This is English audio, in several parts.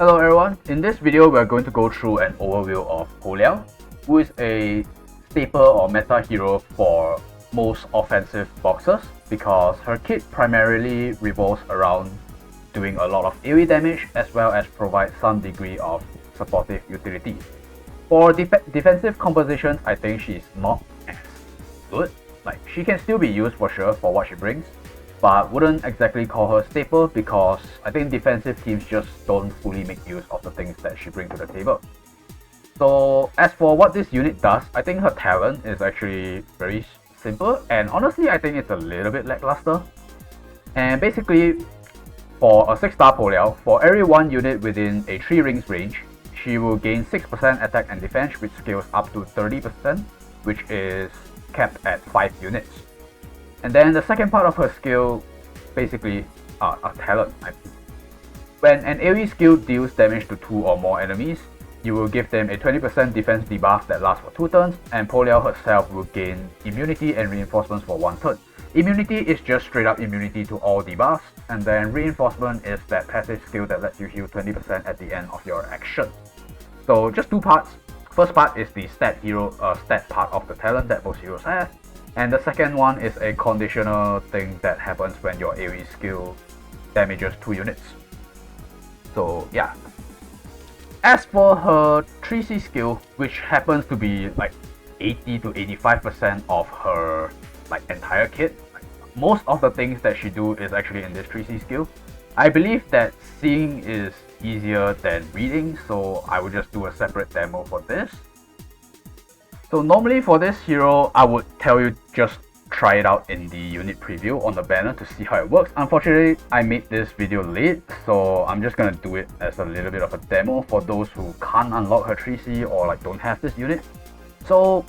Hello everyone, in this video we are going to go through an overview of Polyal, who is a staple or meta hero for most offensive boxers because her kit primarily revolves around doing a lot of AoE damage as well as provide some degree of supportive utility. For defensive compositions, I think she's not as good. Like, she can still be used for sure for what she brings, but wouldn't exactly call her staple because I think defensive teams just don't fully make use of the things that she brings to the table. So as for what this unit does, I think her talent is actually very simple, and honestly I think it's a little bit lackluster. And basically, for a 6-star Polyal, for every one unit within a 3 rings range, she will gain 6% attack and defense, which scales up to 30%, which is capped at 5 units. And then the second part of her skill, basically, a talent. When an AoE skill deals damage to 2 or more enemies, you will give them a 20% defense debuff that lasts for 2 turns, and Polyal herself will gain immunity and reinforcements for 1 turn. Immunity is just straight up immunity to all debuffs, and then reinforcement is that passive skill that lets you heal 20% at the end of your action. So just 2 parts. First part is the stat part of the talent that most heroes have, and the second one is a conditional thing that happens when your AoE skill damages 2 units. So yeah. As for her 3C skill, which happens to be like 80 to 85% of her entire kit, most of the things that she do is actually in this 3C skill. I believe that seeing is easier than reading, so I will just do a separate demo for this. So normally for this hero, I would tell you just try it out in the unit preview on the banner to see how it works. Unfortunately, I made this video late, so I'm just gonna do it as a little bit of a demo for those who can't unlock her 3C or don't have this unit. So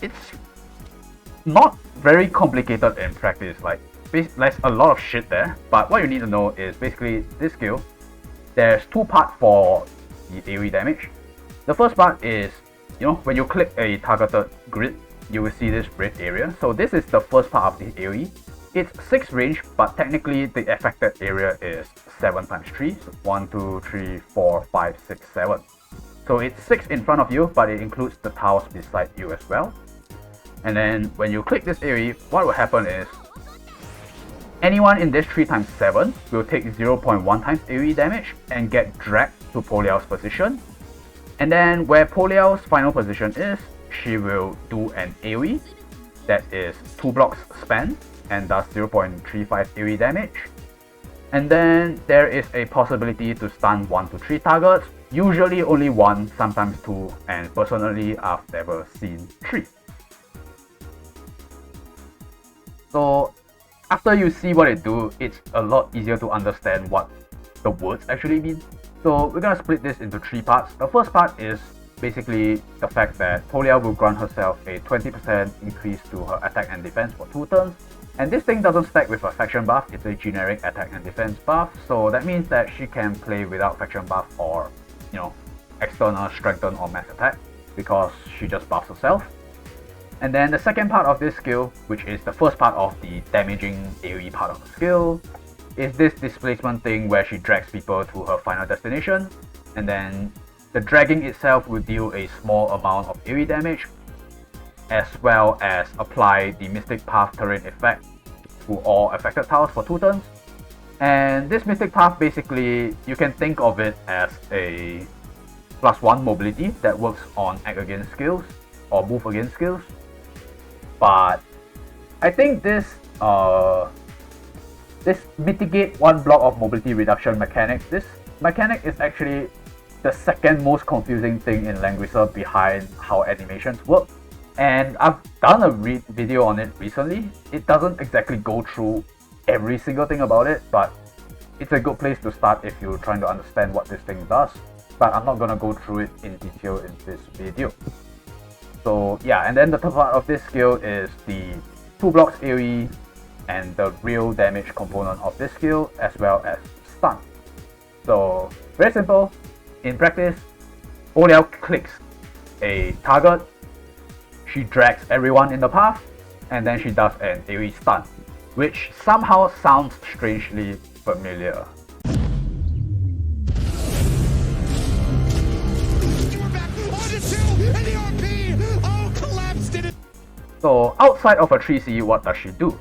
it's not very complicated in practice, there's a lot of shit there, but what you need to know is basically this skill, there's 2 parts for the AoE damage. The first part is, when you click a targeted grid, you will see this red area. So this is the first part of the AoE. It's 6 range, but technically the affected area is 7 times 3. So 1, 2, 3, 4, 5, 6, 7. So it's 6 in front of you, but it includes the tiles beside you as well. And then when you click this AoE, what will happen is anyone in this 3 times 7 will take 0.1 times AoE damage and get dragged to Polyal's position. And then where Polyal's final position is, she will do an AoE that is 2 blocks span and does 0.35 AoE damage. And then there is a possibility to stun 1 to 3 targets, usually only 1, sometimes 2, and personally I've never seen 3. So after you see what it do, it's a lot easier to understand what the words actually mean. So we're gonna split this into 3 parts. The first part is basically the fact that Polyal will grant herself a 20% increase to her attack and defense for 2 turns. And this thing doesn't stack with a faction buff, it's a generic attack and defense buff. So that means that she can play without faction buff or, external strengthen or mass attack because she just buffs herself. And then the second part of this skill, which is the first part of the damaging AoE part of the skill, is this displacement thing where she drags people to her final destination, and then the dragging itself will deal a small amount of AoE damage, as well as apply the Mystic Path terrain effect to all affected tiles for 2 turns. And this Mystic Path, basically, you can think of it as a +1 mobility that works on act against skills or move against skills. But I think this mitigate 1 block of mobility reduction mechanic, this mechanic is actually the second most confusing thing in Languisser behind how animations work. And I've done a video on it recently. It doesn't exactly go through every single thing about it, but it's a good place to start if you're trying to understand what this thing does. But I'm not gonna go through it in detail in this video. So yeah, and then the third part of this skill is the 2 blocks AoE and the real damage component of this skill, as well as stun. So very simple. In practice, Polyal clicks a target, she drags everyone in the path, and then she does an AoE stun, which somehow sounds strangely familiar. So outside of her 3C, what does she do?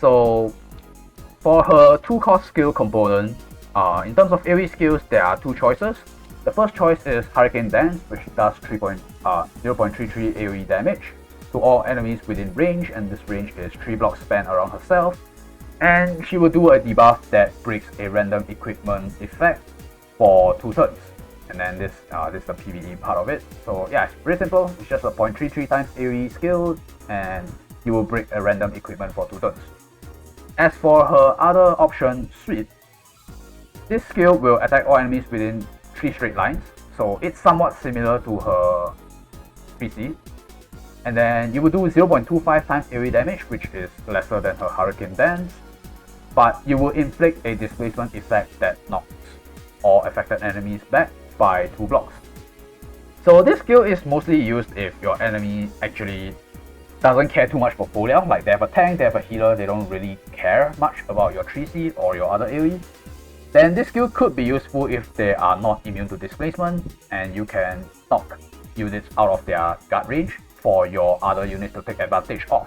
So for her 2-cost skill component, in terms of AoE skills, there are 2 choices. The first choice is Hurricane Dance, which does 0.33 AoE damage to all enemies within range, and this range is 3 blocks span around herself. And she will do a debuff that breaks a random equipment effect for 2 turns. And then this is the PvE part of it. So yeah, it's pretty simple. It's just a 0.33 times AoE skill, and you will break a random equipment for 2 turns. As for her other option, Sweep, this skill will attack all enemies within 3 straight lines. So it's somewhat similar to her PC. And then you will do 0.25 times AoE damage, which is lesser than her Hurricane Dance. But you will inflict a displacement effect that knocks all affected enemies back by 2 blocks. So this skill is mostly used if your enemy actually doesn't care too much for Polyal. Like they have a tank, they have a healer, they don't really care much about your 3C or your other AoE. Then this skill could be useful if they are not immune to displacement, and you can knock units out of their guard range for your other units to take advantage of.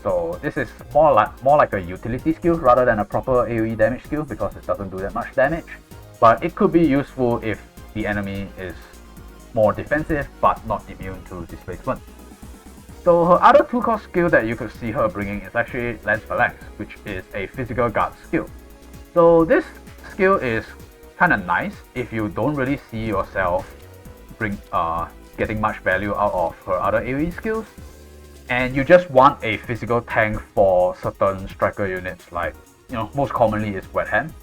So this is more like a utility skill rather than a proper AoE damage skill, because it doesn't do that much damage. But it could be useful if the enemy is more defensive but not immune to displacement. So her other 2-cost skill that you could see her bringing is actually Lance Phalanx, which is a physical guard skill. So this skill is kind of nice if you don't really see yourself getting much value out of her other AoE skills, and you just want a physical tank for certain striker units, like most commonly is Wet Hand.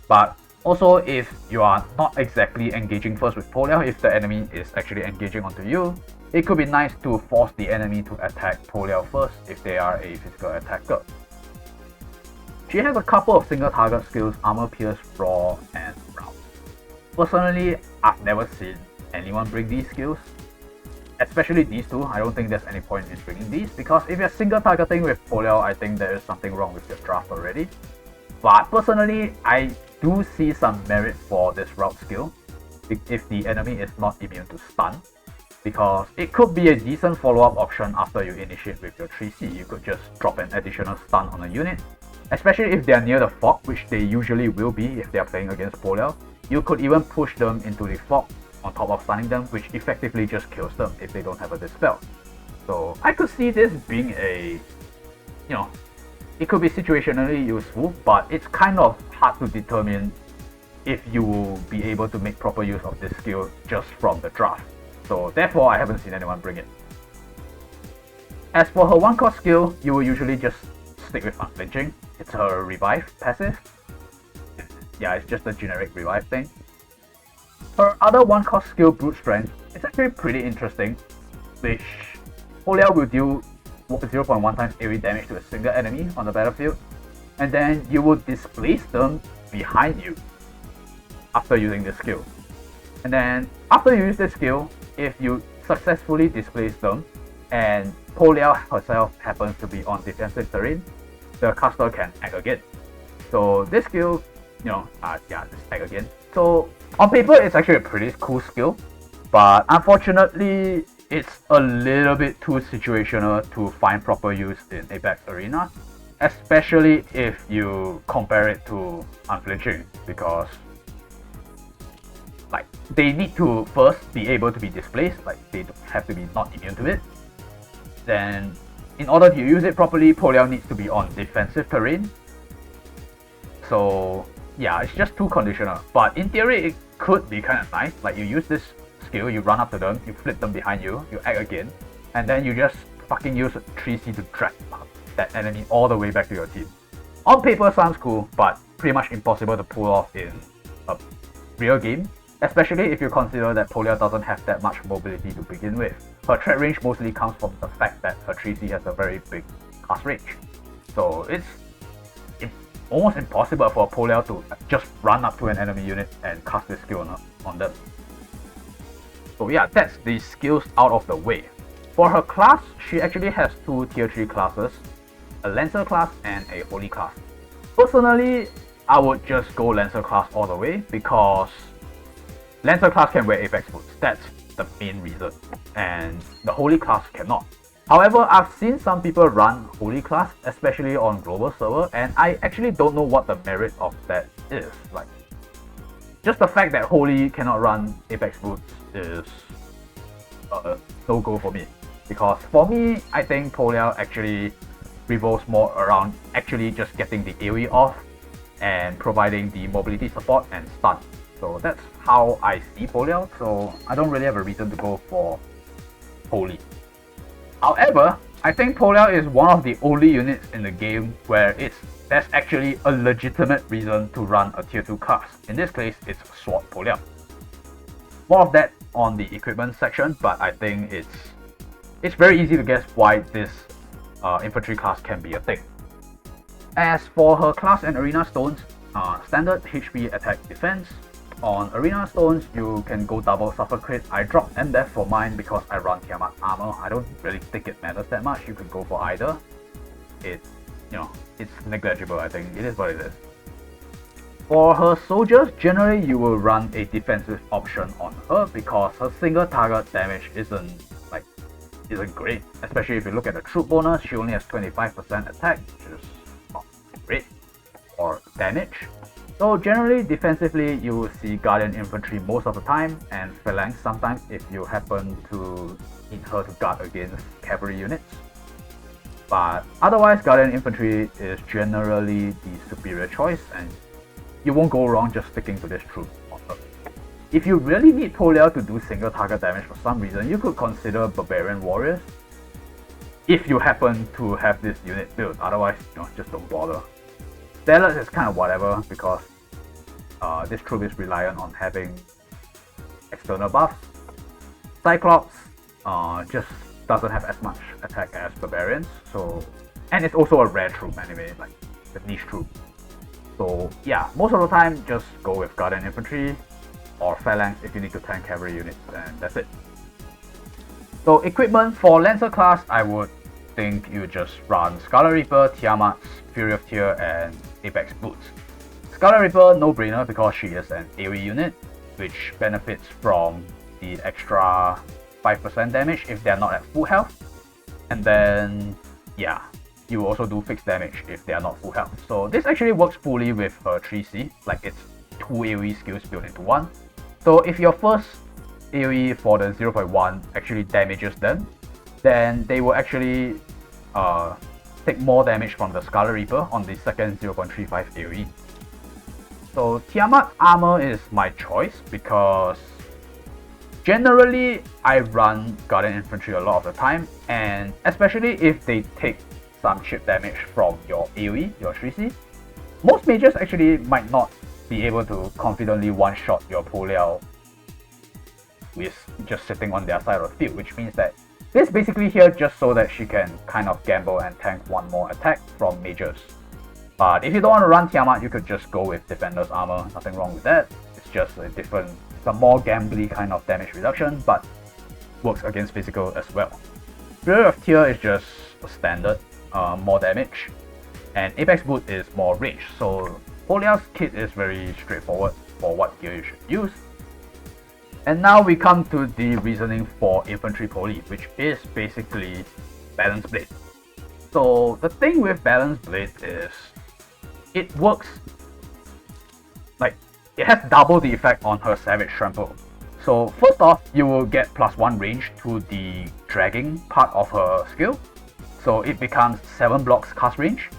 But also if you are not exactly engaging first with Polyal, if the enemy is actually engaging onto you, it could be nice to force the enemy to attack Polyal first if they are a physical attacker. She has a couple of single target skills, Armor Pierce, Raw, and Rout. Personally, I've never seen anyone bring these skills, especially these two. I don't think there's any point in bringing these, because if you're single targeting with Polyal, I think there is something wrong with your draft already. But personally, I do see some merit for this Rout skill if the enemy is not immune to stun, because it could be a decent follow-up option after you initiate with your 3C. You could just drop an additional stun on a unit, especially if they are near the fog, which they usually will be if they are playing against Polyal. You could even push them into the fog on top of stunning them, which effectively just kills them if they don't have a dispel. So I could see this being a, it could be situationally useful, but it's kind of hard to determine if you will be able to make proper use of this skill just from the draft. So therefore, I haven't seen anyone bring it. As for her 1-cost skill, you will usually just stick with Unflinching. It's her Revive passive. Yeah, it's just a generic Revive thing. Her other 1-cost skill, Brute Strength, is actually pretty interesting, which Polyal will deal 0.1 times AoE damage to a single enemy on the battlefield, and then you will displace them behind you after using this skill. And then after you use this skill, if you successfully displace them and Polyal herself happens to be on defensive terrain, the caster can act again. So this skill, just act again. So on paper, it's actually a pretty cool skill, but unfortunately, it's a little bit too situational to find proper use in Apex Arena, especially if you compare it to Unflinching, because they need to first be able to be displaced, they have to be not immune to it. Then in order to use it properly, Polyal needs to be on defensive terrain. So yeah, it's just too conditional, but in theory it could be kind of nice. Like you use this skill, you run up to them, you flip them behind you, you act again, and then you just fucking use 3C to drag that enemy all the way back to your team. On paper sounds cool, but pretty much impossible to pull off in a real game, especially if you consider that Polyal doesn't have that much mobility to begin with. Her threat range mostly comes from the fact that her 3C has a very big cast range. So it's almost impossible for Polyal to just run up to an enemy unit and cast this skill on them. So yeah, that's the skills out of the way. For her class, she actually has 2 tier 3 classes, a Lancer class and a Holy class. Personally, I would just go Lancer class all the way, because Lancer class can wear Apex boots, that's the main reason, and the Holy class cannot. However, I've seen some people run Holy class, especially on global server, and I actually don't know what the merit of that is. Like, just the fact that Holy cannot run Apex Boots is a no-go for me. Because for me, I think Polyal actually revolves more around actually just getting the AoE off and providing the mobility support and stun. So that's how I see Polyal, so I don't really have a reason to go for Holy. However, I think Polyal is one of the only units in the game where there's actually a legitimate reason to run a tier 2 class. In this case, it's Sword Polyal. More of that on the equipment section, but I think it's very easy to guess why this infantry class can be a thing. As for her class and arena stones, standard HP attack defense. On arena stones, you can go double suffer crit. I dropped MDef for mine because I run Tiamat armor. I don't really think it matters that much. You could go for either. It's negligible. I think it is what it is. For her soldiers, generally you will run a defensive option on her because her single target damage isn't great. Especially if you look at the troop bonus, she only has 25% attack, which is not great or damage. So generally, defensively, you will see Guardian Infantry most of the time, and Phalanx sometimes if you happen to need her to guard against cavalry units. But otherwise, Guardian Infantry is generally the superior choice, and you won't go wrong just sticking to this troop. If you really need Polyal to do single target damage for some reason, you could consider Barbarian Warriors. If you happen to have this unit built, otherwise, just don't bother. Zealots is kind of whatever because this troop is reliant on having external buffs. Cyclops just doesn't have as much attack as Barbarians, and it's also a rare troop anyway, like the niche troop. So yeah, most of the time just go with Guardian Infantry or Phalanx if you need to tank cavalry units, and that's it. So equipment for Lancer class, I would think you just run Scarlet Reaper, Tiamat's Fury of Tyr, and Apex Boots. Scarlet Reaper, no brainer because she is an AoE unit, which benefits from the extra 5% damage if they're not at full health. And then, yeah, you also do fixed damage if they are not full health. So this actually works fully with her 3C, like it's 2 AoE skills built into one. So if your first AoE for the 0.1 actually damages them, then they will actually take more damage from the Scarlet Reaper on the second 0.35 AoE. So Tiamat armor is my choice because generally I run Guardian Infantry a lot of the time, and especially if they take some chip damage from your AoE, your 3C, most mages actually might not be able to confidently one-shot your Polyal with just sitting on their side of the field, which means that this basically here just so that she can kind of gamble and tank one more attack from mages. But if you don't want to run Tiamat, you could just go with Defender's armor, nothing wrong with that. It's just a more gambly kind of damage reduction, but works against physical as well. Fury of Tyr is just a standard, more damage, and Apex Boot is more range, so Polyal's kit is very straightforward for what gear you should use. And now we come to the reasoning for Infantry Poly, which is basically Balance Blade. So the thing with Balance Blade is it works, like it has double the effect on her Savage Trample. So first off, you will get +1 range to the dragging part of her skill. So it becomes 7 blocks cast range.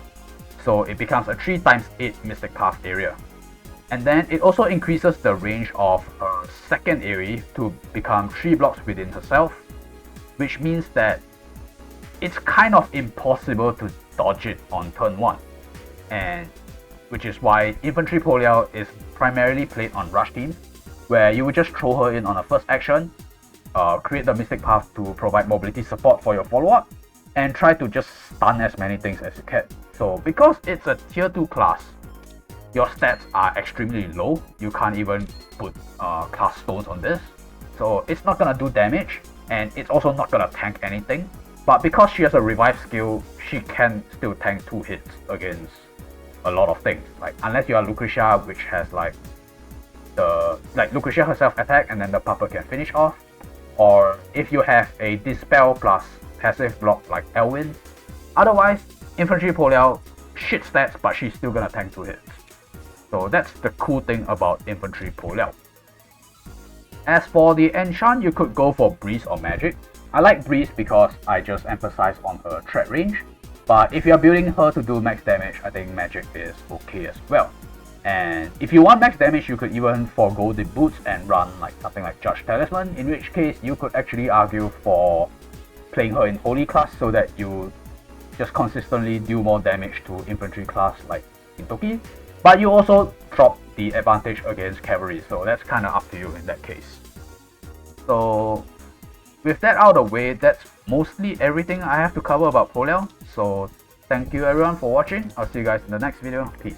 So it becomes a 3x8 Mystic Path area. And then it also increases the range of her second AoE to become 3 blocks within herself, which means that it's kind of impossible to dodge it on turn 1. And which is why Infantry Polyal is primarily played on rush teams, where you would just throw her in on a first action, create the Mystic Path to provide mobility support for your follow-up, and try to just stun as many things as you can. So because it's a tier 2 class, your stats are extremely low. You can't even put class stones on this. So it's not gonna do damage, and it's also not gonna tank anything. But because she has a revive skill, she can still tank 2 hits against a lot of things. Like unless you are Lucretia, which has Lucretia herself attack and then the puppet can finish off. Or if you have a Dispel plus passive block like Elwyn. Otherwise, infantry Polyal, shit stats, but she's still gonna tank 2 hits. So that's the cool thing about infantry Polyal. As for the enchant, you could go for Breeze or Magic. I like Breeze because I just emphasize on her threat range, but if you're building her to do max damage, I think Magic is okay as well. And if you want max damage, you could even forego the boots and run like something like Judge Talisman, in which case you could actually argue for playing her in Holy class so that you just consistently do more damage to infantry class like Intoki. But you also drop the advantage against cavalry, so that's kind of up to you in that case. So with that out of the way, that's mostly everything I have to cover about Polyal. So thank you everyone for watching. I'll see you guys in the next video. Peace.